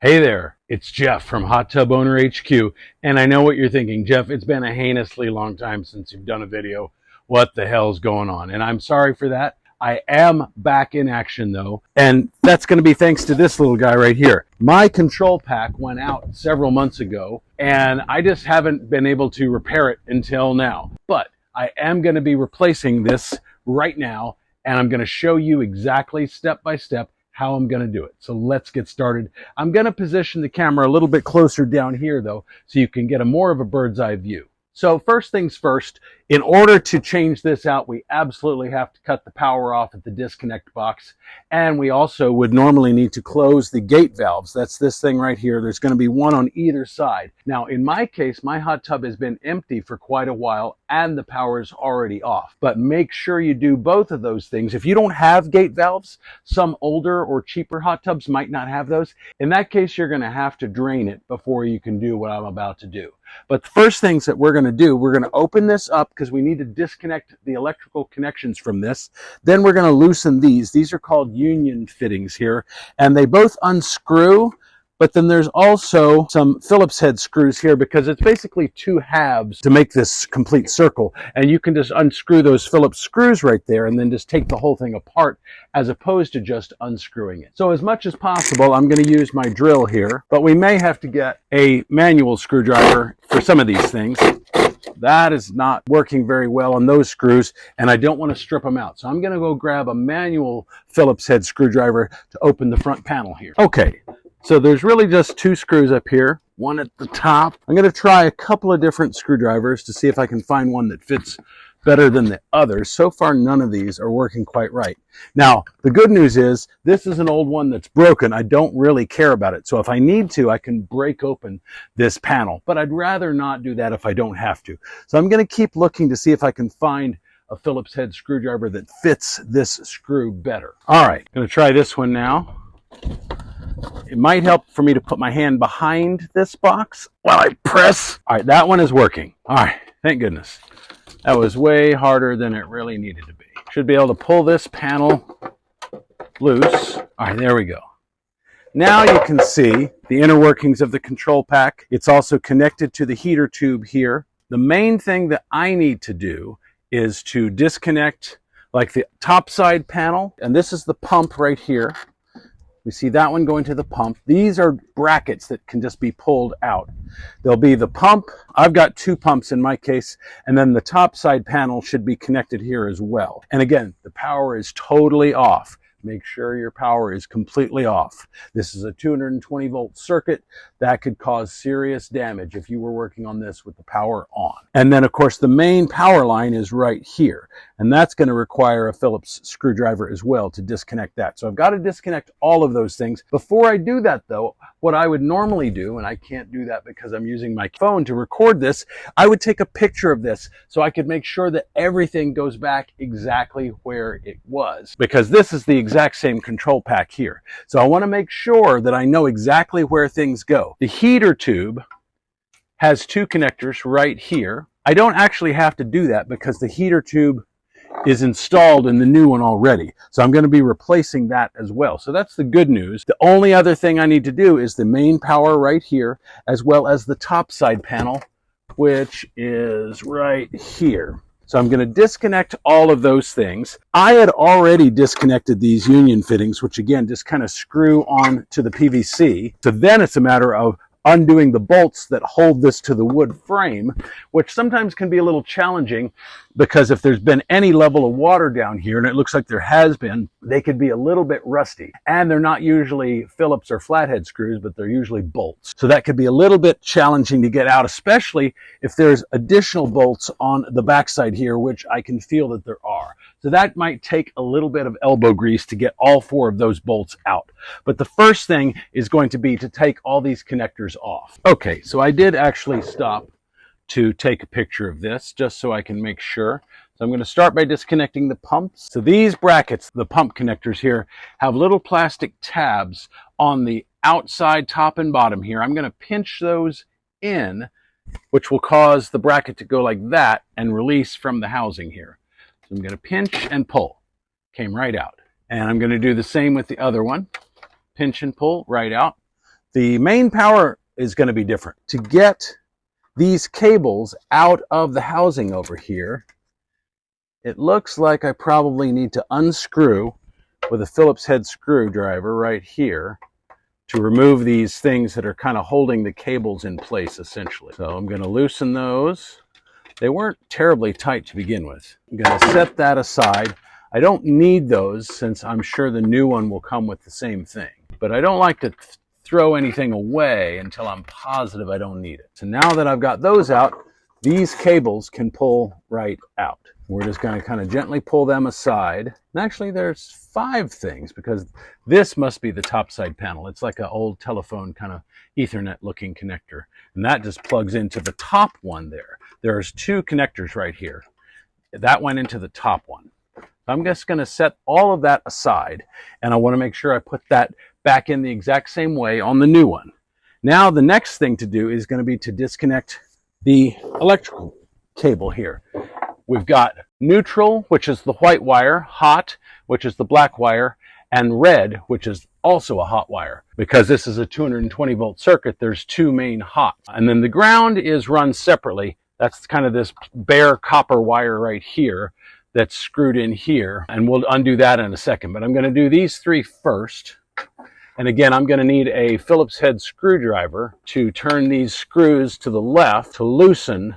Hey there, it's Jeff from Hot Tub Owner HQ, and I know what you're thinking. Jeff, it's been a heinously long time since you've done a video. What the hell's going on? And I'm sorry for that. I am back in action though, and that's going to be thanks to this little guy right here. My control pack went out several months ago, and I just haven't been able to repair it until now. But I am going to be replacing this right now, and I'm going to show you exactly step by step how I'm going to do it. So let's get started. I'm going to position the camera a little bit closer down here though, so you can get a more of a bird's eye view. So first things first, in order to change this out, we absolutely have to cut the power off at the disconnect box. And we also would normally need to close the gate valves. That's this thing right here. There's going to be one on either side. Now, in my case, my hot tub has been empty for quite a while and the power is already off. But make sure you do both of those things. If you don't have gate valves, some older or cheaper hot tubs might not have those. In that case, you're going to have to drain it before you can do what I'm about to do. But the first things that we're going to do, we're going to open this up because we need to disconnect the electrical connections from this. Then we're going to loosen these. These are called union fittings here, and they both unscrew. But then there's also some Phillips head screws here because it's basically two halves to make this complete circle. And you can just unscrew those Phillips screws right there and then just take the whole thing apart as opposed to just unscrewing it. So as much as possible, I'm going to use my drill here, but we may have to get a manual screwdriver for some of these things. That is not working very well on those screws, and I don't want to strip them out. So I'm going to go grab a manual Phillips head screwdriver to open the front panel here. Okay. So there's really just two screws up here, one at the top. I'm going to try a couple of different screwdrivers to see if I can find one that fits better than the others. So far, none of these are working quite right. Now, the good news is this is an old one that's broken. I don't really care about it. So if I need to, I can break open this panel, but I'd rather not do that if I don't have to. So I'm going to keep looking to see if I can find a Phillips head screwdriver that fits this screw better. All right, going to try this one now. It might help for me to put my hand behind this box while I press. All right, that one is working. All right, thank goodness. That was way harder than it really needed to be. Should be able to pull this panel loose. All right, there we go. Now you can see the inner workings of the control pack. It's also connected to the heater tube here. The main thing that I need to do is to disconnect like the top side panel, and this is the pump right here. We see that one going to the pump. These are brackets that can just be pulled out. There'll be the pump. I've got two pumps in my case, and then the top side panel should be connected here as well. And again, the power is totally off. Make sure your power is completely off. This is a 220 volt circuit that could cause serious damage if you were working on this with the power on. And then of course the main power line is right here, and that's going to require a Phillips screwdriver as well to disconnect that. So I've got to disconnect all of those things. Before I do that though, what I would normally do, and I can't do that because I'm using my phone to record this, I would take a picture of this so I could make sure that everything goes back exactly where it was, because this is the exact same control pack here. So I want to make sure that I know exactly where things go. The heater tube has two connectors right here. I don't actually have to do that because the heater tube is installed in the new one already. So I'm going to be replacing that as well. So that's the good news. The only other thing I need to do is the main power right here, as well as the top side panel, which is right here. So I'm going to disconnect all of those things. I had already disconnected these union fittings, which again, just kind of screw on to the PVC. So then it's a matter of undoing the bolts that hold this to the wood frame, which sometimes can be a little challenging because if there's been any level of water down here, and it looks like there has been, they could be a little bit rusty. And they're not usually Phillips or flathead screws, but they're usually bolts. So that could be a little bit challenging to get out, especially if there's additional bolts on the backside here, which I can feel that there are. So that might take a little bit of elbow grease to get all four of those bolts out. But the first thing is going to be to take all these connectors off. Okay, so I did actually stop to take a picture of this just so I can make sure. So I'm going to start by disconnecting the pumps. So these brackets, the pump connectors here, have little plastic tabs on the outside top and bottom here. I'm going to pinch those in, which will cause the bracket to go like that and release from the housing here. So I'm going to pinch and pull. Came right out. And I'm going to do the same with the other one. Pinch and pull right out. The main power is going to be different. To get these cables out of the housing over here, it looks like I probably need to unscrew with a Phillips head screwdriver right here to remove these things that are kind of holding the cables in place, essentially. So I'm going to loosen those. They weren't terribly tight to begin with. I'm going to set that aside. I don't need those since I'm sure the new one will come with the same thing. But I don't like to throw anything away until I'm positive I don't need it. So now that I've got those out, these cables can pull right out. We're just going to kind of gently pull them aside. And actually there's 5 things because this must be the top side panel. It's like an old telephone kind of Ethernet looking connector. And that just plugs into the top one there. There's 2 connectors right here. That went into the top one. I'm just going to set all of that aside, and I want to make sure I put that back in the exact same way on the new one. Now the next thing to do is going to be to disconnect the electrical cable here. We've got neutral, which is the white wire, hot, which is the black wire, and red, which is also a hot wire. Because this is a 220 volt circuit, there's 2 main hot. And then the ground is run separately. That's kind of this bare copper wire right here that's screwed in here, and we'll undo that in a second. But I'm going to do these 3 first. And again, I'm going to need a Phillips head screwdriver to turn these screws to the left to loosen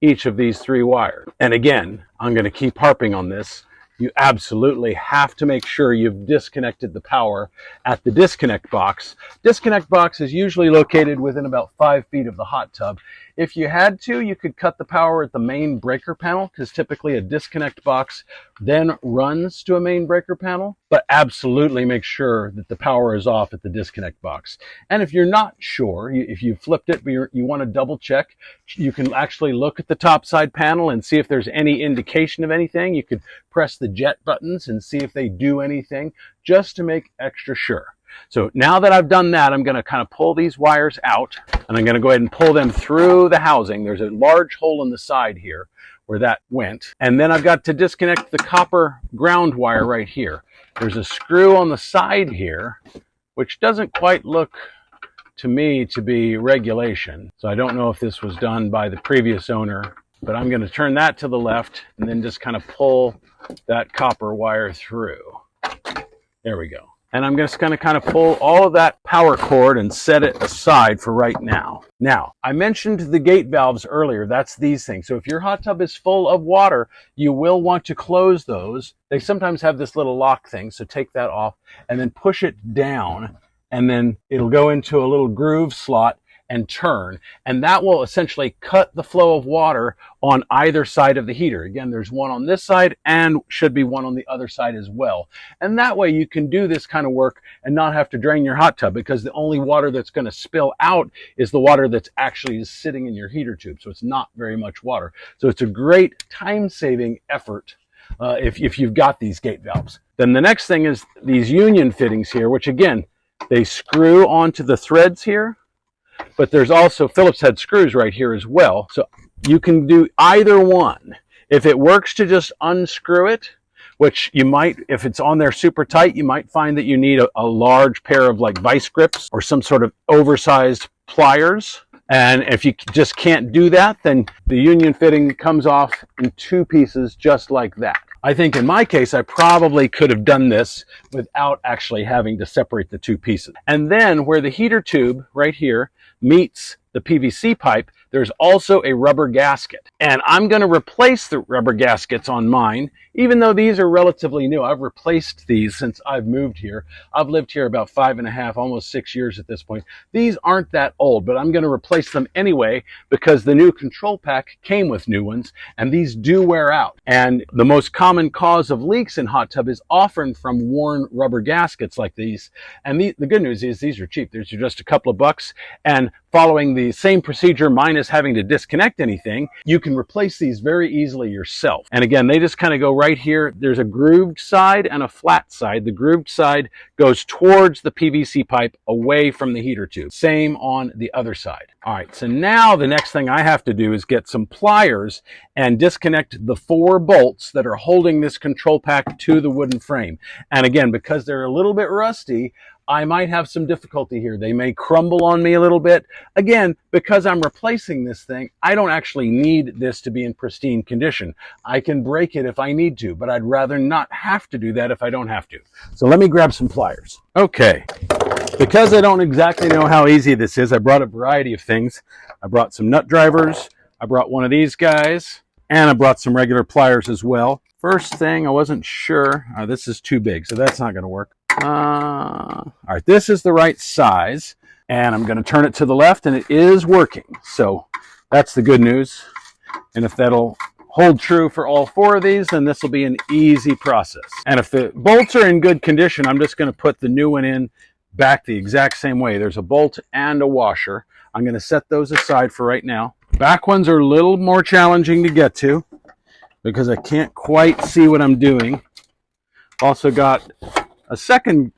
each of these 3 wires. And again, I'm going to keep harping on this. You absolutely have to make sure you've disconnected the power at the disconnect box. Disconnect box is usually located within about 5 feet of the hot tub. If you had to, you could cut the power at the main breaker panel, because typically a disconnect box then runs to a main breaker panel. But absolutely make sure that the power is off at the disconnect box. And if you're not sure, if you flipped it, but you want to double check, you can actually look at the top side panel and see if there's any indication of anything. You could press the jet buttons and see if they do anything, just to make extra sure. So now that I've done that, I'm going to kind of pull these wires out, and I'm going to go ahead and pull them through the housing. There's a large hole in the side here where that went. And then I've got to disconnect the copper ground wire right here. There's a screw on the side here, which doesn't quite look to me to be regulation. So I don't know if this was done by the previous owner, but I'm going to turn that to the left and then just kind of pull that copper wire through. There we go. And I'm just going to kind of pull all of that power cord and set it aside for right now. Now, I mentioned the gate valves earlier. That's these things. So if your hot tub is full of water, you will want to close those. They sometimes have this little lock thing, so take that off and then push it down, and then it'll go into a little groove slot and turn, and that will essentially cut the flow of water on either side of the heater. Again, there's one on this side and should be one on the other side as well. And that way you can do this kind of work and not have to drain your hot tub, because the only water that's going to spill out is the water that's actually sitting in your heater tube. So it's not very much water. So it's a great time-saving effort if you've got these gate valves. Then the next thing is these union fittings here, which again, they screw onto the threads here. But there's also Phillips head screws right here as well. So you can do either one. If it works to just unscrew it, which you might, if it's on there super tight, you might find that you need a large pair of like vice grips or some sort of oversized pliers. And if you just can't do that, then the union fitting comes off in 2 pieces just like that. I think in my case, I probably could have done this without actually having to separate the 2 pieces. And then where the heater tube right here meets the PVC pipe, there's also a rubber gasket. And I'm going to replace the rubber gaskets on mine, even though these are relatively new. I've replaced these since I've moved here. I've lived here about 5.5, almost 6 years at this point. These aren't that old, but I'm going to replace them anyway because the new control pack came with new ones, and these do wear out. And the most common cause of leaks in hot tub is often from worn rubber gaskets like these. And the good news is these are cheap. These are just a couple of bucks, and following the same procedure minus having to disconnect anything, you can replace these very easily yourself. And again, they just kind of go right here. There's a grooved side and a flat side. The grooved side goes towards the PVC pipe away from the heater tube. Same on the other side. All right, so now the next thing I have to do is get some pliers and disconnect the 4 bolts that are holding this control pack to the wooden frame. And again, because they're a little bit rusty, I might have some difficulty here. They may crumble on me a little bit. Again, because I'm replacing this thing, I don't actually need this to be in pristine condition. I can break it if I need to, but I'd rather not have to do that if I don't have to. So let me grab some pliers. Okay, because I don't exactly know how easy this is, I brought a variety of things. I brought some nut drivers, I brought one of these guys, and I brought some regular pliers as well. First thing, I wasn't sure. This is too big, so that's not going to work. All right, this is the right size, and I'm going to turn it to the left, and it is working. So that's the good news. And if that'll hold true for all 4 of these, then this will be an easy process. And if the bolts are in good condition, I'm just going to put the new one in back the exact same way. There's a bolt and a washer. I'm going to set those aside for right now. Back ones are a little more challenging to get to because I can't quite see what I'm doing. Also got a second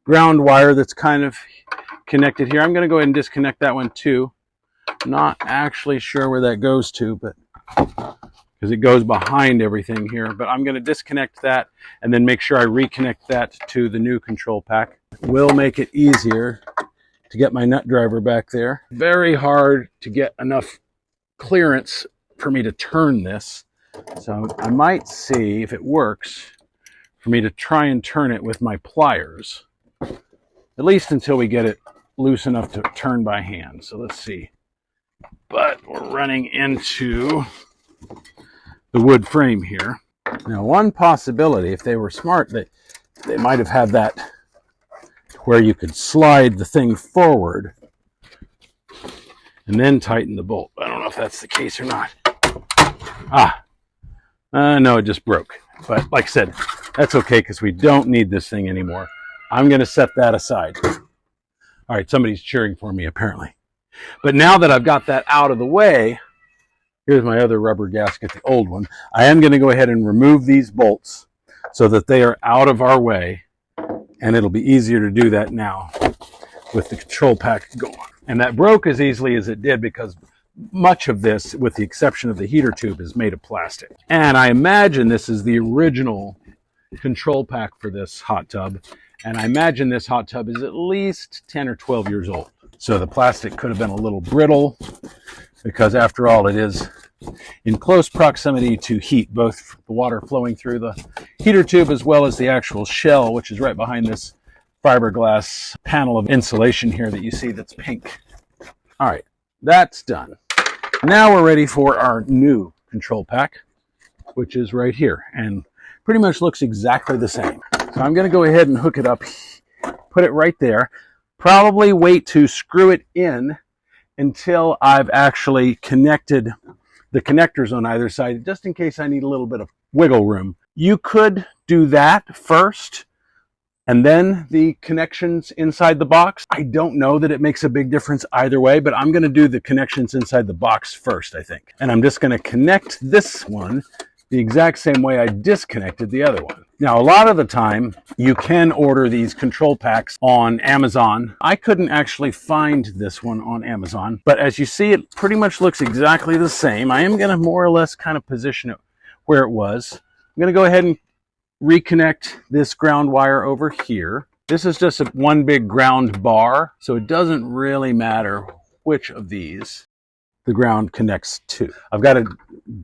ground wire that's kind of connected here. I'm going to go ahead and disconnect that one too. Not actually sure where that goes to, but because it goes behind everything here. But I'm going to disconnect that and then make sure I reconnect that to the new control pack. It will make it easier to get my nut driver back there. Very hard to get enough clearance for me to turn this. So I might see if it works for me to try and turn it with my pliers, at least until we get it loose enough to turn by hand. So let's see. But we're running into the wood frame here. Now, one possibility, if they were smart, they might have had that where you could slide the thing forward and then tighten the bolt. I don't know if that's the case or not. No, it just broke. But like I said, that's okay because we don't need this thing anymore. I'm going to set that aside. All right, somebody's cheering for me apparently. But now that I've got that out of the way, here's my other rubber gasket, the old one. I am going to go ahead and remove these bolts so that they are out of our way, and it'll be easier to do that now with the control pack going. And that broke as easily as it did because much of this, with the exception of the heater tube, is made of plastic. And I imagine this is the original control pack for this hot tub. And I imagine this hot tub is at least 10 or 12 years old. So the plastic could have been a little brittle because after all, it is in close proximity to heat, both the water flowing through the heater tube as well as the actual shell, which is right behind this fiberglass panel of insulation here that you see that's pink. All right, that's done. Now we're ready for our new control pack, which is right here and pretty much looks exactly the same. So I'm going to go ahead and hook it up, put it right there, probably wait to screw it in until I've actually connected the connectors on either side, just in case I need a little bit of wiggle room. You could do that first and then the connections inside the box. I don't know that it makes a big difference either way, but I'm going to do the connections inside the box first, I think. And I'm just going to connect this one the exact same way I disconnected the other one. Now, a lot of the time, you can order these control packs on Amazon. I couldn't actually find this one on Amazon, but as you see, it pretty much looks exactly the same. I am going to more or less kind of position it where it was. I'm going to go ahead and reconnect this ground wire over here. This is just one big ground bar, so it doesn't really matter which of these the ground connects to. I've got to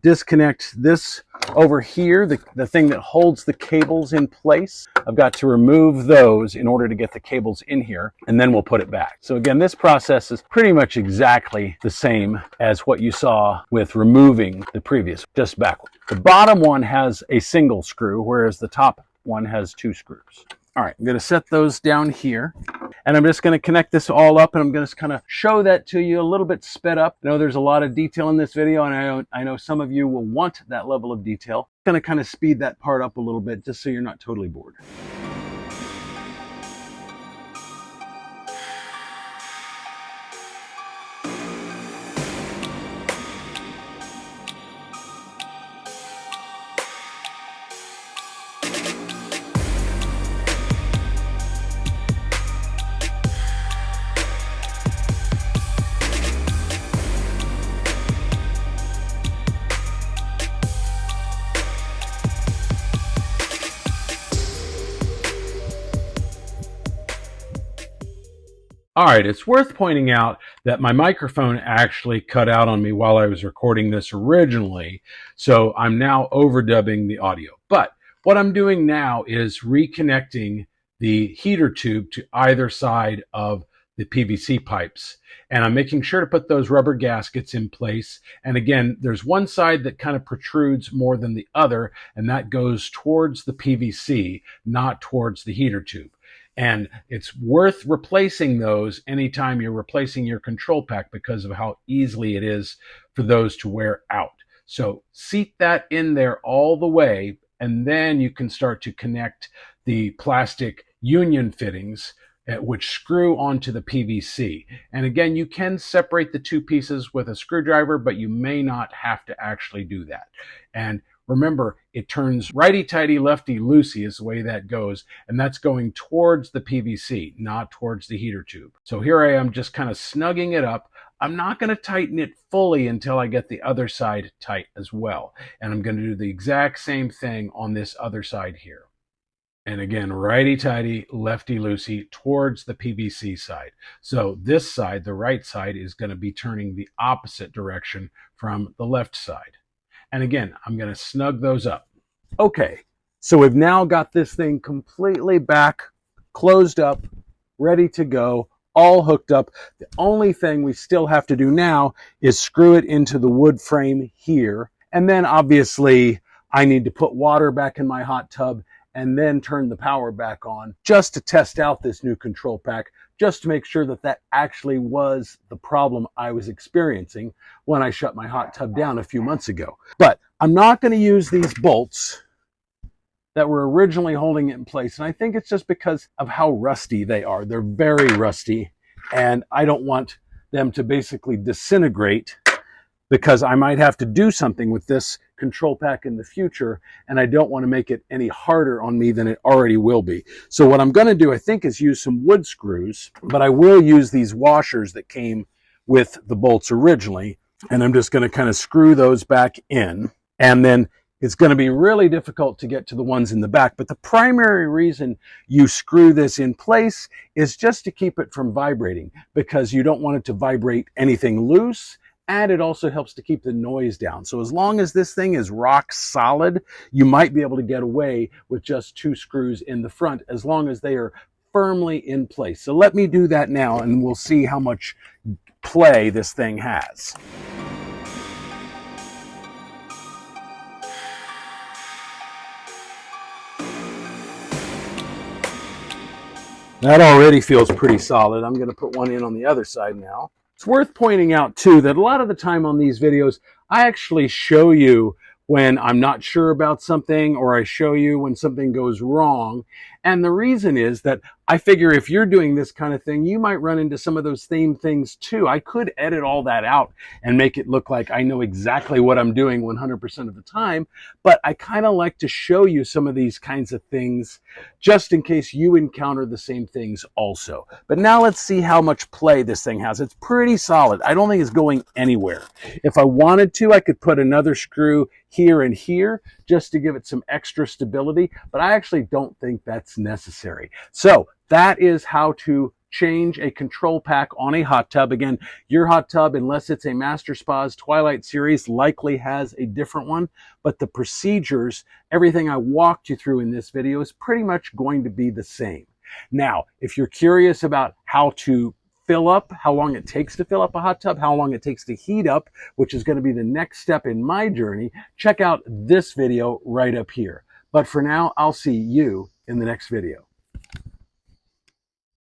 disconnect this over here, the thing that holds the cables in place. I've got to remove those in order to get the cables in here, and then we'll put it back. So again, this process is pretty much exactly the same as what you saw with removing the previous, just backward. The bottom one has a single screw, whereas the top one has 2 screws. All right, I'm going to set those down here, and I'm just going to connect this all up, and I'm going to kind of show that to you a little bit sped up. I know there's a lot of detail in this video, and I know some of you will want that level of detail. I'm going to kind of speed that part up a little bit just so you're not totally bored. All right, it's worth pointing out that my microphone actually cut out on me while I was recording this originally, so I'm now overdubbing the audio. But what I'm doing now is reconnecting the heater tube to either side of the PVC pipes. And I'm making sure to put those rubber gaskets in place. And again, there's one side that kind of protrudes more than the other, and that goes towards the PVC, not towards the heater tube. And it's worth replacing those anytime you're replacing your control pack because of how easily it is for those to wear out. So seat that in there all the way, and then you can start to connect the plastic union fittings which screw onto the PVC. And again, you can separate the two pieces with a screwdriver, but you may not have to actually do that. And remember, it turns righty-tighty, lefty-loosey is the way that goes, and that's going towards the PVC, not towards the heater tube. So here I am just kind of snugging it up. I'm not going to tighten it fully until I get the other side tight as well. And I'm going to do the exact same thing on this other side here. And again, righty-tighty, lefty-loosey towards the PVC side. So this side, the right side, is going to be turning the opposite direction from the left side. And again, I'm going to snug those up. Okay, so we've now got this thing completely back, closed up, ready to go, all hooked up. The only thing we still have to do now is screw it into the wood frame here. And then obviously I need to put water back in my hot tub and then turn the power back on just to test out this new control pack, just to make sure that that actually was the problem I was experiencing when I shut my hot tub down a few months ago. But I'm not going to use these bolts that were originally holding it in place. And I think it's just because of how rusty they are. They're very rusty, and I don't want them to basically disintegrate because I might have to do something with this control pack in the future, and I don't want to make it any harder on me than it already will be. So what I'm going to do, I think, is use some wood screws, but I will use these washers that came with the bolts originally, and I'm just going to kind of screw those back in, and then it's going to be really difficult to get to the ones in the back, but the primary reason you screw this in place is just to keep it from vibrating, because you don't want it to vibrate anything loose. And it also helps to keep the noise down. So as long as this thing is rock solid, you might be able to get away with just two screws in the front as long as they are firmly in place. So let me do that now, and we'll see how much play this thing has. That already feels pretty solid. I'm going to put one in on the other side now. It's worth pointing out, too, that a lot of the time on these videos, I actually show you when I'm not sure about something, or I show you when something goes wrong. And the reason is that I figure if you're doing this kind of thing, you might run into some of those same things too. I could edit all that out and make it look like I know exactly what I'm doing 100% of the time, but I kind of like to show you some of these kinds of things just in case you encounter the same things also. But now let's see how much play this thing has. It's pretty solid. I don't think it's going anywhere. If I wanted to, I could put another screw here and here just to give it some extra stability, but I actually don't think that's necessary. So that is how to change a control pack on a hot tub. Again, your hot tub, unless it's a Master Spas Twilight Series, likely has a different one, but the procedures, everything I walked you through in this video is pretty much going to be the same. Now, if you're curious about how to fill up, how long it takes to fill up a hot tub, how long it takes to heat up, which is going to be the next step in my journey, check out this video right up here. But for now, I'll see you in the next video.